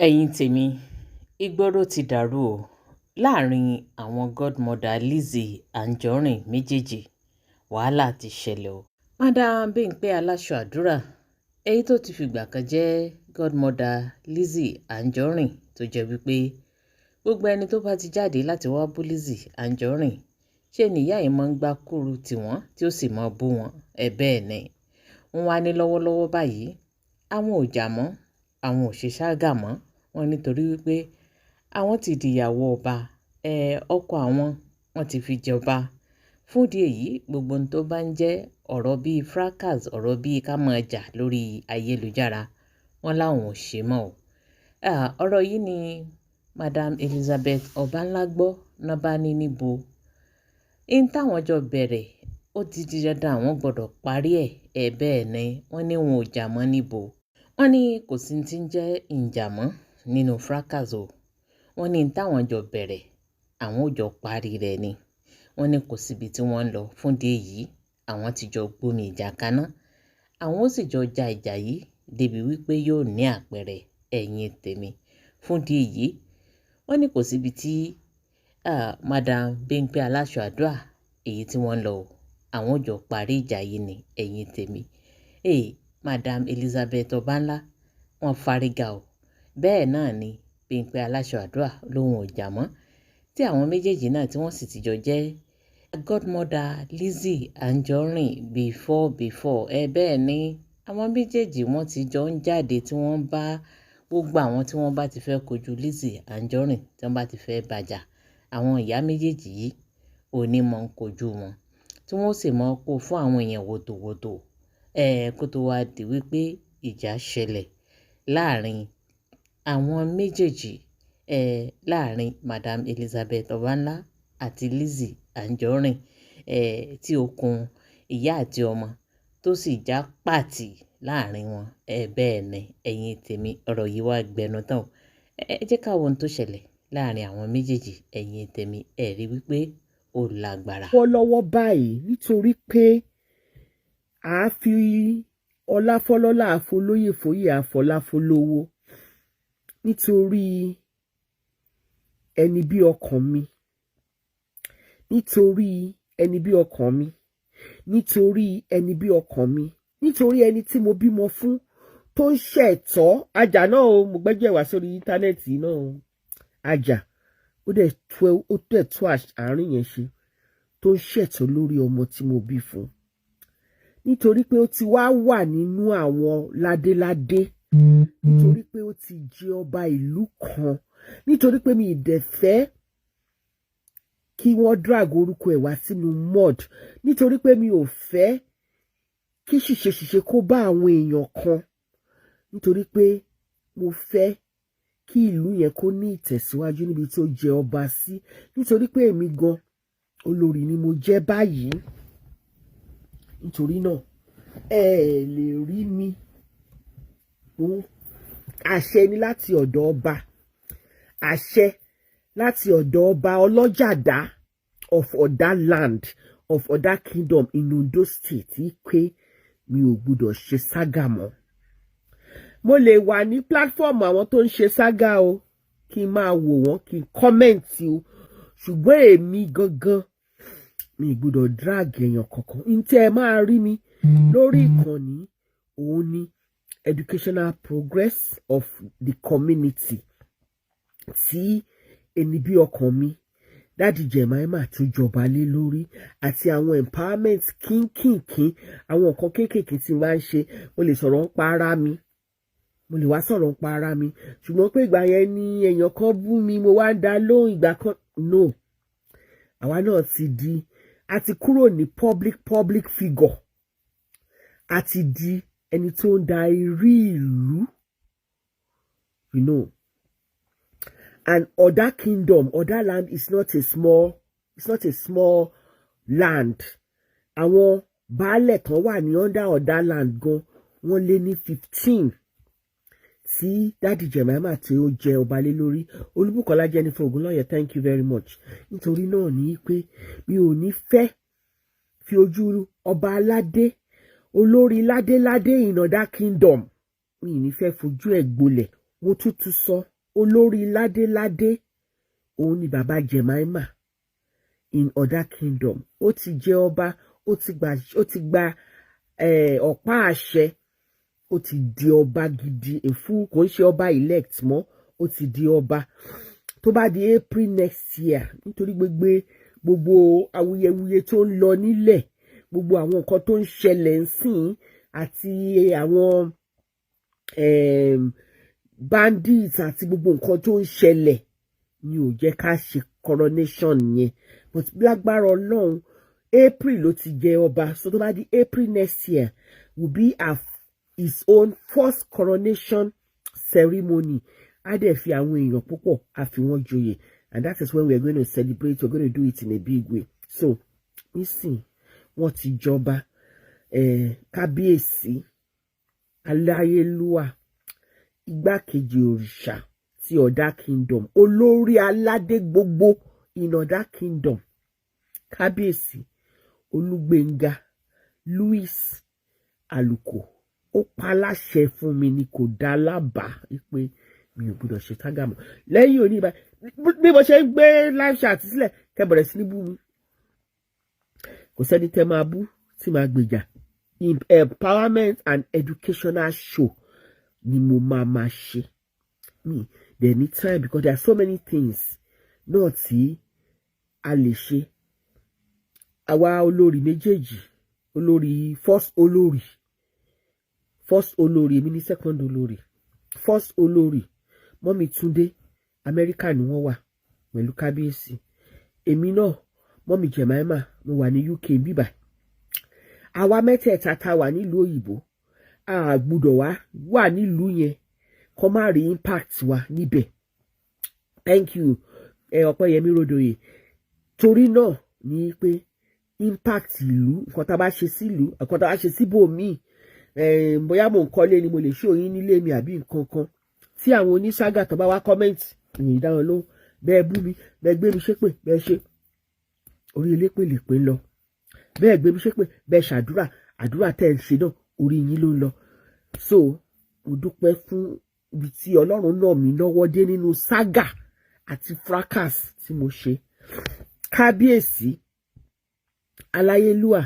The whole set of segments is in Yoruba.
ẹ̀yin tèmi ìgboro ti dàrú o láàrin àwọn godmother Lizzy Anjorin méjèèjì wàhálà ti ṣẹlẹ̀ o. madam Bimpe aláṣọ àdúrà èyí tó ti fìgbà kan jẹ́ godmother Lizzy Anjorin tó jẹ́ wípé gbogbo ẹni tó bá ti jáde láti wá bú Lizzy Anjorin ṣe nìyá yìí máa ń gbá kúrú tiwọn tí ó sì máa bú wọn bẹ́ẹ̀ ni wọ́n wá ní lọ́wọ́lọ́wọ́ báyìí àwọn ò jà mọ́ àwọn ò ṣe ságà mọ́ wọn nítorí wípé àwọn ti dìyàwó ọba ọkọ àwọn wọn ti fi jọba fún ìdí èyí gbogbo ohun tó bá ń jẹ́ ọ̀rọ̀ bíi fracas ọ̀rọ̀ bíi ká máa jà lórí ayélujára wọn láwọn ò ṣe mọ́ o. ọ̀rọ̀ yìí ni madam Elizabeth Obanla gbọ́ náà bá ní níbo in táwọn jọ bẹ̀rẹ̀ ó ti di dandan àwọn gbọ́dọ̀ parí ẹ̀ bẹ́ẹ̀ ni wọ́n ní wọn ò jà mọ́ níbo wọ́n ní kò sí ti ń jẹ́ ìjà mọ́ nínú fracas o wọ́n ní táwọn jọ bẹ̀rẹ̀ àwọn ò jọ parí rẹ̀ ni wọ́n ní kò síbi tí wọ́n ń lọ fún dé yìí àwọn ti jọ gbomi ìjà kaná àwọn ó sì jọ ja ìjà yìí débi wípé yóò ní àpẹẹrẹ ẹ̀yìn tèmi fún dé yìí wọ́n ní kò síbi tí madam Bimpe aláṣọ àdúrà èyí tí wọ́n ń lọ o àwọn ò jọ parí ìjà yìí ni ẹ̀yìn tèmi madam Elizabeth Obanla wọ́n fárígá o bẹ́ẹ̀ náà ni Bimpe aláṣọ àdúrà lòun ò jà mọ́ tí àwọn méjèèjì náà tí wọ́n sì ti jọ jẹ́ godmother Lizzy Anjorin before bẹ́ẹ̀ ni àwọn méjèèjì wọ́n ti jọ ń jáde tí wọ́n bá gbogbo àwọn tí wọ́n bá ti fẹ́ kojú Lizzy Anjorin tí wọ́n bá ti fẹ́ bàjà àwọn ìyá méjèèjì yìí òní mọ̀ ń kojú wọn tí wọ́n sì mọ̀ kó fún àwọn èèyàn wòtòwòtò kó tó wá di wípé ìjà ṣẹlẹ̀ láàrin àwọn méjèèjì láàrin madam Elizabeth Obanla àti Lizzy Anjorin tí okùn ìyá àti ọmọ tó sì já pàtì láàrin wọn bẹ́ẹ̀ ni ẹ̀yin tèmi ọ̀rọ̀ yìí wá gbẹnu tán ẹ jẹ́ ká wo ohun tó ṣẹlẹ̀ láàrin àwọn méjèèjì ẹ̀yin tèmi rí wípé ó lágbára. lọ́wọ́ báyìí nítorí pé a fi ọláfọlọ́lá àfolóyè fòye àfọláfolówó nítorí ẹni bí ọkàn mi nítorí ẹni bí ọkàn mi nítorí ẹni bí ọkàn mi nítorí ẹni tí mo bímọ fún tó ń ṣẹ̀tọ́ ajá náà o mo gbẹ́jẹ̀ wá sórí íńtánẹ́ẹ̀tì náà o ajá ó dẹ̀ tó àárín yẹn ṣe tó ń ṣẹ̀tọ́ lórí ọmọ tí mo bí fún nítorí pé ó ti wá wà nínú àwọn ládéládé nítorí pé ó ti jẹ ọba ìlú kan nítorí pé mi ìdẹ̀fẹ́ kí wọ́n drag orúkọ ẹ̀ wá sínú mud nítorí pé mi ò fẹ́ kí ṣìṣe kó bá àwọn èèyàn kan nítorí pé mo fẹ́ kí ìlú yẹn kó ní ìtẹ̀síwájú níbi tó jẹ ọba sí nítorí pé èmi gan olórí ni mo jẹ́ báyìí nítorí náà ẹ lè rí mi àṣẹ ni láti ọ̀dọ̀ ọba àṣẹ láti ọ̀dọ̀ ọba ọlọ́jàdá of Oda land of Oda kingdom in Ondo state pé mi ò gbọdọ̀ ṣe sága mọ́ mo lè wà ní platform àwọn tó ń ṣe sága o kí n máa wò wọ́n kí n kọ́mẹ̀ntì o ṣùgbọ́n èmi gangan mi gbọ́dọ̀ drag èèyàn kankan ní tí ẹ máa rí mi lórí ìkànnì òun ni educational progress of the community tí ẹni bí ọkàn mi dáàdì Jemima tó jọba lé lórí àti àwọn empowerment kínkìnkín àwọn nǹkan kéékèèké tí wọ́n ń ṣe mo lè sọ̀rọ̀ ń pa ara mi mo lè wá sọ̀rọ̀ ń pa ara mi ṣùgbọ́n pé ìgbà yẹn ni èèyàn kan bú mi mo wá ń dá lóhùn ìgbà kan no àwa náà ti di a ti kúrò ní public figure a ti di ẹni tó ń darí ìlú you know and Oda kingdom Oda land is not a small land àwọn baálẹ̀ kan wà ní under Oda land gan wọ́n lé ní 15 tí dáàdì Jemima tí ó jẹ ọba lé lórí Olúbùkọ́lá Jennifer Ògúnlọ́yẹ thank you very much nítorí náà ní pé mi ò ní fẹ́ fi ojú ọba aládé olórí ládéládé in Oda kingdom mi ò ní fẹ́ fojú ẹ̀ gbolẹ̀ mo tútù sọ olórí ládéládé òun ni bàbá Jemima in other kingdom. Ó ti jẹ ọba, ó ti gba ọ̀pá àṣẹ, ó ti di ọba gidi èfú, kò ń ṣe ọba elect mọ́, ó ti di ọba tó bá di April next year, nítorí gbogbo awuyewuye tó ń lọ nílẹ̀, gbogbo àwọn nǹkan tó ń ṣẹlẹ̀ ń sìn àti àwọn bandits àti gbogbo nǹkan tó ń ṣẹlẹ̀ ni ò jẹ́ ká ṣe coronation yẹn. But lágbára Ọlọ́run April ló ti jẹ ọba, so tó bá di April next year will be his own first coronation ceremony. Á dẹ̀ fi àwọn èèyàn púpọ̀ á fi wọ́n joyè, and that is when we are going to celebrate. We're going to do it in a big way. So nísìn wọ́n ti jọba kábíyèsí aláyélúwà igbákejì òrìṣà ti Ọ̀dà kingdom, olórí aládé gbogbo in Ọ̀dà kingdom, kábíyèsí Olúgbénga Louis Àlùkò. Ó pa láṣẹ fún mi ni kò dá lábàá pé mi ò gbọdọ̀ ṣe tágà mọ́ lẹ́yìn òní bá bí mo ṣe ń gbé live chat sílẹ̀ kẹ́ bẹ̀rẹ̀ sí ní bú mi. Kò sẹ́ni tẹ́ máa bú tí máa gbèjà. Empowerment and educational show ni mo máa ṣe. There need time because there are so many things náà tí a lè ṣe. Àwa olórí méjèèjì, olórí first olórí èmi ní second olórí. First olórí mọ́mì Túndé Amẹ́ríkà ni wọ́n wà pẹ̀lú kábíyèsí. Èmi náà mọ́mì Jemima mo wà ní UK bíbà. Àwa mẹ́tẹ̀ẹ̀ta ta wà nílùú òyìnbó, a gbọ́dọ̀ wà nílùú yẹn kó má rí impact wa níbẹ̀. Thank you Ọpẹ́yẹmí Rodoye. Torí náà ni pé impact ìlú, nǹkan tá bá ṣe sílùú, nǹkan tá bá ṣe síbòmíì, bóyá mo ń kọ́lé ni mo lè show yín nílé mi àbí nǹkan kan. Tí àwọn oníṣágà tó bá wá comment ìyìn ìdáhùn lóhùn, bẹ́ẹ̀ bú mi, bẹ́ẹ̀ gbé mi ṣépè, bẹ́ẹ̀ ṣe orí elépè lè pé lọ, bẹ́ẹ̀ gbé mi ṣépè, bẹ́ẹ̀ ṣàdúrà, àdúrà tẹ́ ẹ ṣe náà orí yín ló ń lọ. So mo dúpẹ́ fún ibi tí Ọlọ́run náà mi lọ́wọ́ dé nínú ságà àti fracas tí mo ṣe. Kábíyèsí aláyélúwà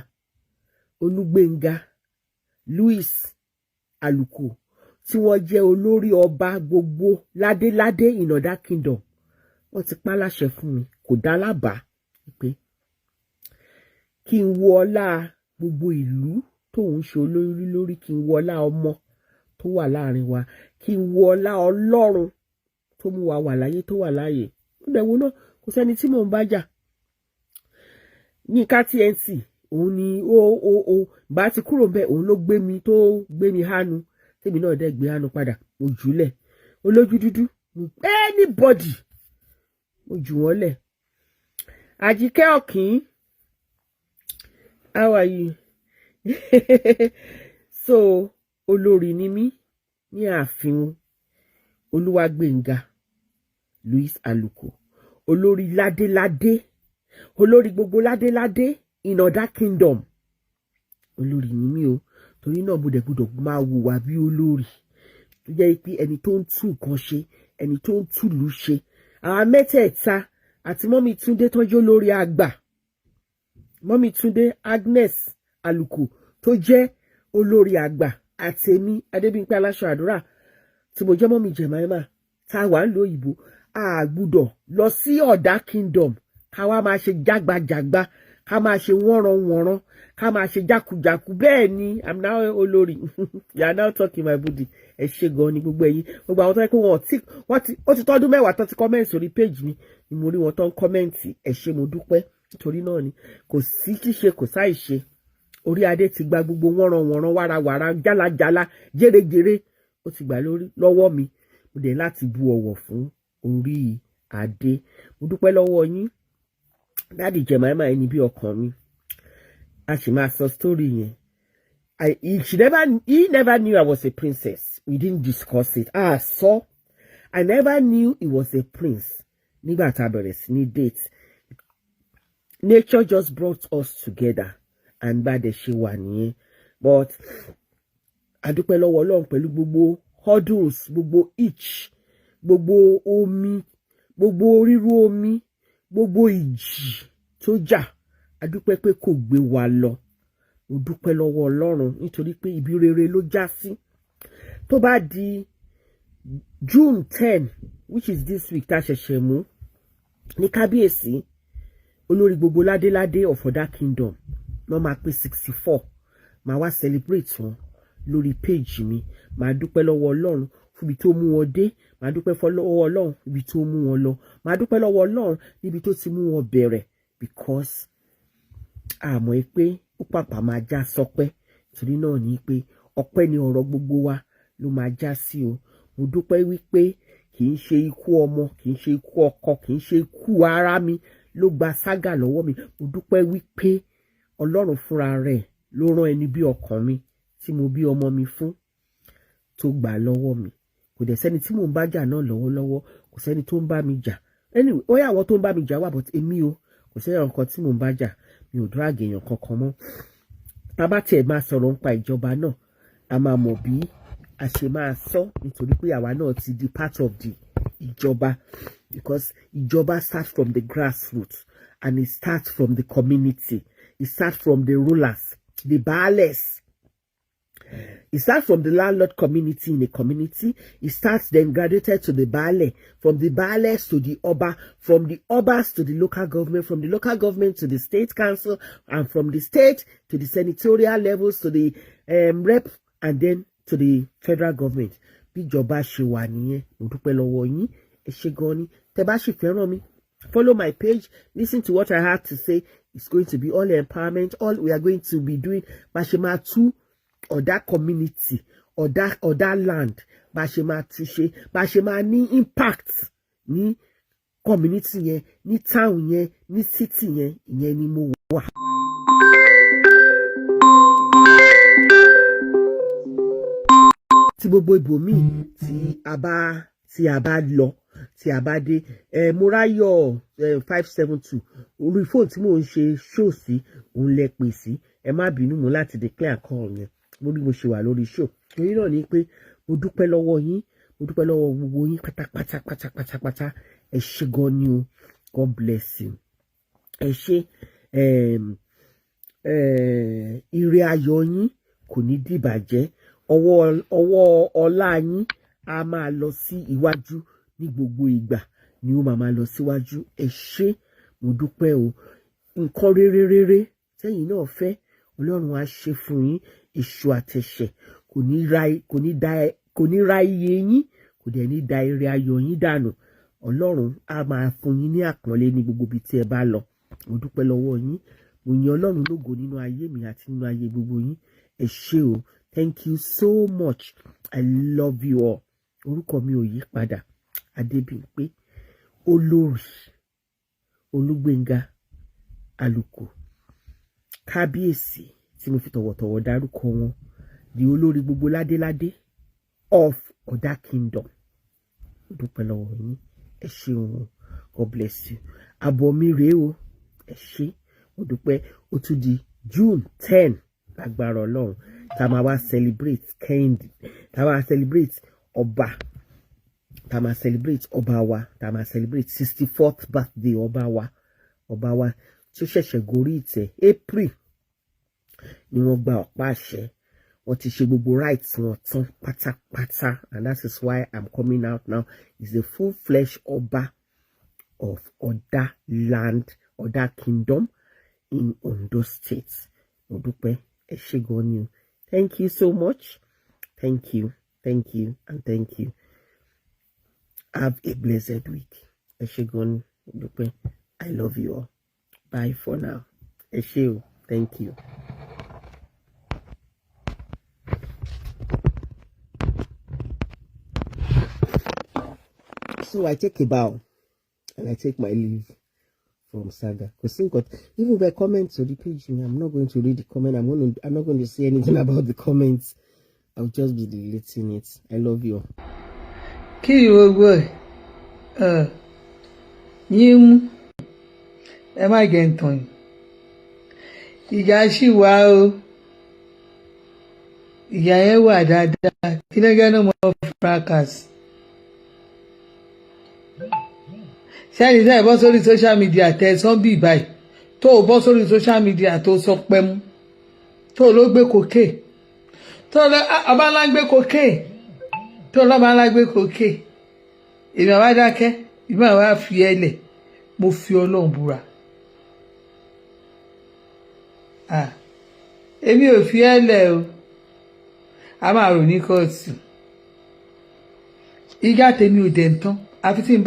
Olúgbénga Louis Àlùkò tí wọ́n jẹ́ olórí ọba gbogbo ládéládé in Ọ̀dà kingdom, wọ́n ti pa láṣẹ fún mi kò dá lábàá pé kí n wo ọlá gbogbo ìlú tóun ṣe olórí lórí, kí n wo ọlá ọmọ tó wà láàrin wa, kí n wo ọlá Ọlọ́run tó mú wa wà láyé tó wà láàyè. Ìbẹ̀wò náà kò sẹ́ni tí mò ń bá jà. Yínká TNT òun ni ó bá ti kúrò bẹ́ẹ̀, òun ló gbé mi hánu, tèmi náà dẹ̀ gbé hánu padà, mo jùlẹ̀. Olójú dúdú anybody mo jù wọ́n lẹ̀. Àjíkẹ́ Ọ̀kín, how are you? So olórí ni mí ní ààfin Olúwàgbénga Louis Àlùkò, olórí ládéládé, olórí gbogbo ládéládé in Ọ̀dà kingdom. Olórí ni mí o, torí náà mo dẹ̀ gbọ́dọ̀ máa hùwà bí olórí tó jẹ́ pé ẹni tó ń tú nǹkan ṣe, ẹni tó ń túlù ṣe. Àwọn mẹ́tẹ̀ẹ̀ta àti mọ́mì Túndé tọ́jú olórí àgbà, mọ́mì Túndé Agnes Àlùkò tó jẹ́ olórí àgbà, àtèmi Adébímpé Aláṣọ Àdúrà tí mo jẹ́ mọ́mì Jemima tá a wà ń lo òyìnbó, a gbọ́dọ̀ lọ sí Ọ̀dà kingdom ká wá máa ṣe jágbajàgba, ká máa ṣe wọ́nranwọ̀nran, ká máa ṣe jákujàku. Bẹ́ẹ̀ ni I'm now olórí. You are now talking my body. Ẹ ṣé gan ni gbogbo ẹ̀yin, gbogbo àwọn tó yẹ pé ó ti tọ́dún mẹ́wàá tó ti comment sórí page mi ni mo rí wọn tó ń comment. Ẹ ṣé mo dúpẹ́. Nítorí náà ni kò sí ṣíṣe kò sáì ṣe. Orí adé ti gba gbogbo wọ́nranwọ̀nran, wàràwàrà, jálajàla, jèrèjèrè ó ti gbà lọ́wọ́ mi. Mo dẹ̀ láti bu ọ̀wọ̀ fún orí adé. Mo dúpẹ́ lọ́wọ́ yín. Daddy Jemima ẹni bí ọkàn mi. A sì máa sọ story yẹn. He never knew I was a princess. We didn't discuss it. I never knew he was a prince. Nígbà tá a bẹ̀rẹ̀ sí ní date. Nature just brought us together. And bá dẹ̀ ṣe wà nìyẹn. But a dúpẹ́ lọ́wọ́ Ọlọ́run pẹ̀lú gbogbo hurdles, gbogbo itch, gbogbo omi, gbogbo ríru omi, gbogbo ìjì tó jà, a dúpẹ́ pé kò gbé wa lọ. Mo dúpẹ́ lọ́wọ́ Ọlọ́run nítorí pé ibi rere ló já sí. Tó bá di June 10, which is this week, tá ṣẹ̀ṣẹ̀ mú ní kábíyèsí olórí gbogbo ládéládé of Oda Kingdom, wọ́n máa pé 64. Màá wá celebrate wọn lórí page mi. Màá dúpẹ́ lọ́wọ́ Ọlọ́run fún ibi tó mú wọn dé. Màá dúpẹ́ lọ́wọ́ Ọlọ́run ibi tó mú wọn lọ. Màá dúpẹ́ lọ́wọ́ Ọlọ́run níbi tó ti mú wọn bẹ̀rẹ̀, because àmọ́ pé ó pàpà máa já sọpẹ́. Torí náà ni pé ọpẹ́ ni ọ̀rọ̀ gbogbo wa ló máa já sí o. Mo dúpẹ́ wípé kì í ṣe ikú ọmọ, kì í ṣe ikú ọkọ, kì í ṣe ikú ara mi ló gba ságà lọ́wọ́ mi. Mo dúpẹ́ wípé Ọlọ́run fúnra rẹ̀ ló rán ẹni bí ọkàn mi tí mo bí ọmọ mi fún tó gbà lọ́wọ́ mi. Kò dẹ̀ sẹ́ni tí mò ń bá jà náà lọ́wọ́lọ́wọ́, kò sẹ́ni tó ń bá mi jà. Anyway, ó yá àwọn tó ń bá mi jà wà, but èmi o, kò sẹ́ni nǹkan tí mò ń bá jà. Mi ò drag èèyàn kankan mọ́. Tá bá tiẹ̀ máa sọ̀rọ̀ nípa ìjọba náà, a máa mọ̀ bí a ṣe máa sọ, nítorí pé àwa náà ti di part of the ìjọba, because ìjọba starts from the grassroots and it starts from the community. It starts from the rulers, the baales. It starts from the landlord community in a community. It starts then graduated to the baale, from the baales to the oba, from the obas to the local government, from the local government to the state council, and from the state to the senatorial levels to the rep, and then to the federal government. Bí ìjọba ṣe wà nìyẹn. Mo dúpẹ́ lọ́wọ́ yín. Ẹ ṣé gan ni. Tẹ́ bá ṣì fẹ́ràn mi, follow my page, listen to what I have to say. It's going to be all empowerment. All we are going to be doing, bá ṣe máa tú Oda community, Oda land, bá ṣe máa tú ṣe, bá ṣe máa ní impact ní community yẹn, ní town yẹn, ní city yẹn, ìyẹn ni mo wà. Tí gbogbo ibòmíì tí a bá lọ, tí a bá dé, Morayo 572 orí fóònù tí mò ń ṣe show sí, òun lẹ pè sí. Ẹ má bínú mo láti declare call yẹn lórí mo ṣe wà lórí show. Torí náà ni pé mo dúpẹ́ lọ́wọ́ yín, mo dúpẹ́ lọ́wọ́ gbogbo yín pátápátá. Ẹ ṣé gan ni o. God bless you. Ẹ ṣé, ire ayọ̀ yín kò ní dìbàjẹ́. Ọwọ́ ọlá yín a máa lọ sí iwájú ní gbogbo ìgbà, ni ó máa lọ síwájú. Ẹ ṣé, mo dúpẹ́ o. Nǹkan rere tẹ́yin náà fẹ́, Ọlọ́run á ṣe fún yín. Èṣù àtẹ̀ṣẹ̀ kò ní ra iye yín, kò dẹ̀ ní da ire ayọ̀ yín dànù. Ọlọ́run á máa fún yín ní àpọ́nlé ní gbogbo ibi tí ẹ bá lọ. Mo dúpẹ́ lọ́wọ́ yín. Mo yin Ọlọ́run lógo nínú ayé mi àti nínú ayé gbogbo yín. Ẹ ṣé o. Thank you so much. I love you all. Orúkọ mi ò yí padà. Adébímpé Olórí Olúgbénga Àlùkò kábíyèsí tí mo fi tọ̀wọ̀tọ̀wọ̀ dárúkọ wọn, di olórí gbogbo ládéládé of Oda Kingdom. Mo dúpẹ́ lọ́wọ́ yín. Ẹ ṣé o. God bless you. Àbọ̀ mi rèé o. Ẹ ṣé. Mo dúpẹ́. Ó tún di June 10 lágbára Ọlọ́run tá máa wá celebrate Kẹ́hìndé, tá máa celebrate ọba, tá máa celebrate ọba wa, tá máa celebrate 64th birthday ọba wa tí ó ṣẹ̀ṣẹ̀ gorí ìtẹ́. April ni wọ́n gba ọ̀pá àṣẹ. Wọ́n ti ṣe gbogbo rights wọn tán pátápátá, and that is why I'm coming out now. He's a full-fledged ọba of Oda land, Oda Kingdom in Ondo State. Mo dúpẹ́. Ẹ ṣé gan ni o. Thank you so much. Thank you, and thank you. Have a blessed week. Ẹ ṣé gan ni. Mo dúpẹ́. I love you all. Bye for now. Ẹ ṣé o. Thank you. So I take a bow and I take my leave from Saga. Because even the comments on the page, I'm not going to read the comment. I'm not going to say anything about the comments. I'll just be deleting it. I love you. Kí gbogbo yín ẹ má jẹ́ ń tàn yín. Ìjà ṣì wà o. Ìjà yẹn wà dáadáa. Kí ló gẹ́ no more fracas. ṣẹ́ni sẹ́yìn bọ́ sórí social media tẹ̀sán bíi báyìí tó o bọ́ sórí social media tó sọ pẹ́mú tó o ló gbé kòkè tó o Obanla gbé kòkè tó o Obanla gbé kòkè èmi àwa dákẹ́ èmi àwa fi ẹ lẹ̀ mo fi Ọlọ́run búra èmi ò fi ẹ lẹ̀ o a máa rò ní kóòtù ìjà tèmi ò dẹ̀ ń tán àfi tí n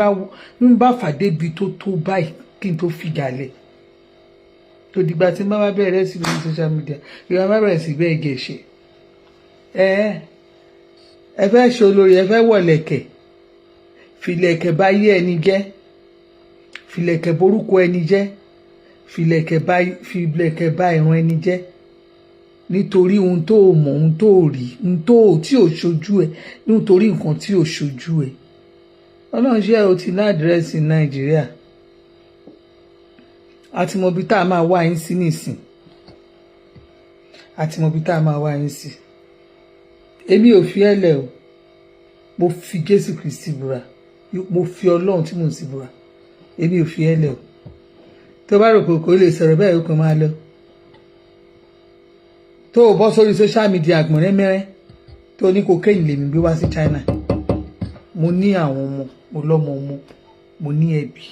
bá fàdé bi tó báyìí kí n tó fi gàlẹ̀ tó dìgbà tí n bá bẹ̀rẹ̀ sí lórí social media ìwà bá bẹ̀rẹ̀ sí bẹ́ẹ̀ gẹ̀ẹ́sẹ̀ ẹ fẹ́ ṣe olórí ẹ fẹ́ wọ̀lẹ̀kẹ̀ filẹ̀kẹ̀ bá yé ẹni jẹ́ filẹ̀kẹ̀ borúkọ ẹni jẹ́ filẹ̀kẹ̀ bá ìran ẹni jẹ́ nítorí ohun tó mọ̀ ohun tó rí ohun tí ò ṣojú ẹ nítorí nǹkan tí ò ṣojú ẹ Ọlọ́run ṣe o ti ní àdírẹ́sì Nàìjíríà àti mọ̀ bí tá a máa wá yín sí nìsín àti mọ̀ bí tá a máa wá yín sí èmi ò fi ẹlẹ o mo fi Jésù Kristi búra mo fi Ọlọ́run tí mò ń sí búra èmi ò fi ẹlẹ o tó bá rò pé kò lè sọ̀rọ̀ bẹ́ẹ̀ ó kàn máa lọ tó o bọ́ sórí social media àgbọ̀nrẹ́ mẹ́rẹ́ tó ní cocaine lèmi gbé wá sí China mo ní àwọn ọmọ mo lọ́mọ ọmọ mo ní ẹbí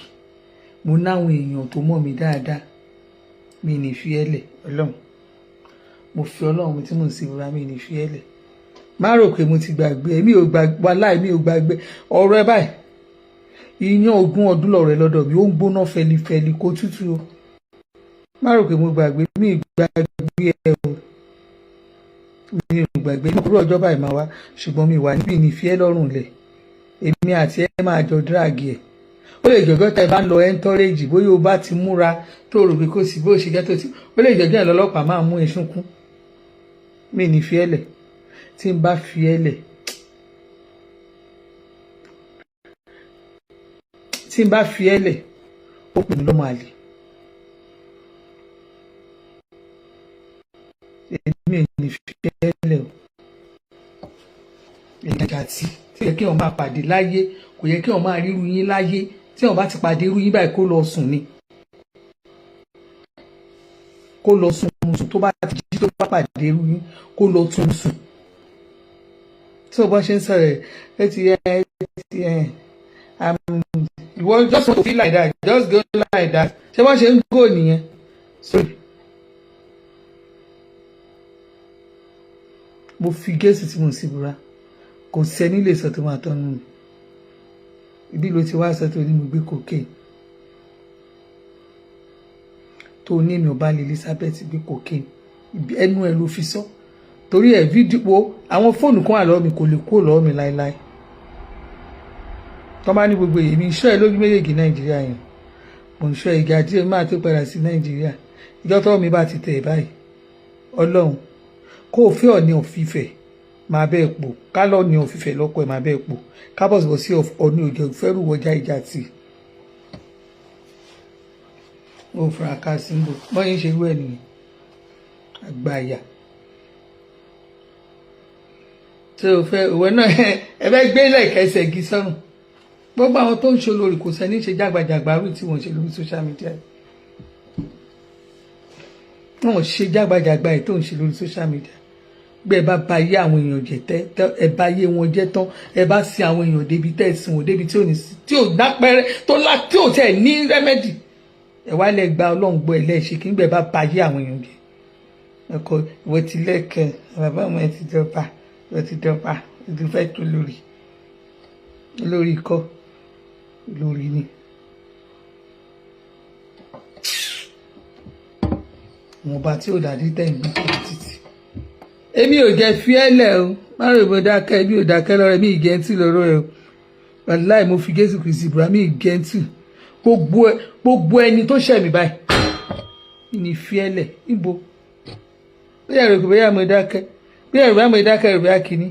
mo náwọn èèyàn tó mọ̀ mí dáadáa mi ní fi ẹlẹ̀ Ọlọ́run mo fi Ọlọ́run tí mò ń sí búra mi ní fi ẹlẹ̀ má rò pé mo ti gbàgbé mi ò gbàgbé wàláì mi ò gbàgbé ọ̀rọ̀ ẹ báyìí iyán ogún ọdún lọ̀rọ̀ ẹ lọ́dọ̀ mi ó ń gbóná fẹlifẹli kó tútù o má rò pé mo gbàgbé mi gbàgbé ẹ o mi ò gbàgbé ní òwúrọ̀ ọjọ́ báyìí máa wá ṣùgbọ́n mi wà níbi ìnífẹ́ lọ́rùn lẹ̀ èmi àti ẹ máa jọ dírágì ẹ̀ ó lè jọ̀gọ́ tẹ́ bá ń lọ ẹ́ńtọ́rẹ́jì bóyá o bá ti múra tó rò pé kò sí bó ṣe jẹ́ tó ti ó lè jọ̀gọ́ ẹ̀ lọ́lọ́pàá máa mú ẹ sunkún mi ní fi ẹlẹ̀ tí n bá fi ẹlẹ̀ ó pè mí lọ́mọ àlè èmi ò ní fi ẹlẹ̀ o ìgbàjà tí yẹ kí wọn máa pàdé láyé kò yẹ kí wọn máa ríru yín láyé tí wọn bá ti pàdé irú yín báyìí kó lọ sùn ni kó lọ sùn tó bá ti jí tó bá pàdé irú yín kó lọ tún sùn tí o bá ṣe ń sọ̀rọ̀ ẹ ti ìwọ just want to feel like that just go like that ṣé wọ́n ṣe ń gò nìyẹn sorry mo fi Jésù tí mo sì búra kò sẹ́ni lè sọ tó máa tọ́nu mi ibi ló ti wá sọ tó ní mo gbé cocaine tó ní mi ò bá lè Elizabeth gbé cocaine ẹnu ẹ ló fi sọ torí ẹ fídíò àwọn fóònù kan wà lọ́wọ́ mi kò lè kó lọ́wọ́ mi láéláé tó bá ní gbogbo èyí mi iṣẹ́ ẹ lójú méjèèjì Nàìjíríà yẹn mo ń ṣọ́ ìgbà díẹ̀ máa tó padà sí Nàìjíríà ìjọ tọ́wọ́ mi bá ti tẹ̀ báyìí Ọlọ́run kó o fẹ́ Ọọ̀ni of Ifẹ̀ máa bẹ́ẹ̀ pò ká lọ́ọ̀ni of Ifẹ̀ lọ́kọ̀ ẹ̀ máa bẹ́ẹ̀ pò kábọ̀sibọ̀ sí Ọọ̀ni òjò fẹ́rù wọjá ìjà tì ó fara ká sí ń bò bọ́yìn ṣe wẹ̀ nìyẹn àgbàyà tí o fẹ́ òwe náà ẹ fẹ́ gbé lẹ́ẹ̀kẹsẹ̀ gí sọ́run gbogbo àwọn tó ń ṣe olórí kò sẹ́ni ṣe jágbajàgba rú tí wọ́n ṣe lórí social media wọ́n ṣe jágbajàgba ẹ̀ tó ń ṣe lórí social media gbé ẹ bá ba yé àwọn èèyàn jẹ tẹ ẹ bá yé wọn jẹ tán ẹ bá sin àwọn èèyàn débi tẹ ẹ sin wọn débi tí ò ní tí ò dápẹrẹ tí ò tẹ ní rẹmẹdì ẹ wá lẹ gba Ọlọ́run gbọ́ ẹ lẹẹṣẹ kí gbẹ bá ba yé àwọn èèyàn jẹ ẹkọ ìwọ ti lẹkẹ bàbá ọmọ ẹ ti dọba ẹ ti dọba ẹ ti fẹ́ tó lórí ikọ lórí ni wọn bá tí ò dàdí tẹ̀ ń gbé títí èmi ò jẹ́ fi ẹlẹ̀ o má rò bó dákẹ́ èmi ò dákẹ́ lọ́rọ̀ mi ìgẹ́ntì lọ́rọ̀ ẹ̀ o wàláì mo fi Jésù Kristi búra mi ìgẹ́ntì gbogbo ẹni tó ṣẹ̀ mí báyìí ní fi ẹlẹ̀ níbo bí ẹ̀rọ kò bẹ́yà mo dákẹ́ bí ẹ̀rọ bá mo dákẹ́ ẹ̀rọ bá kìíní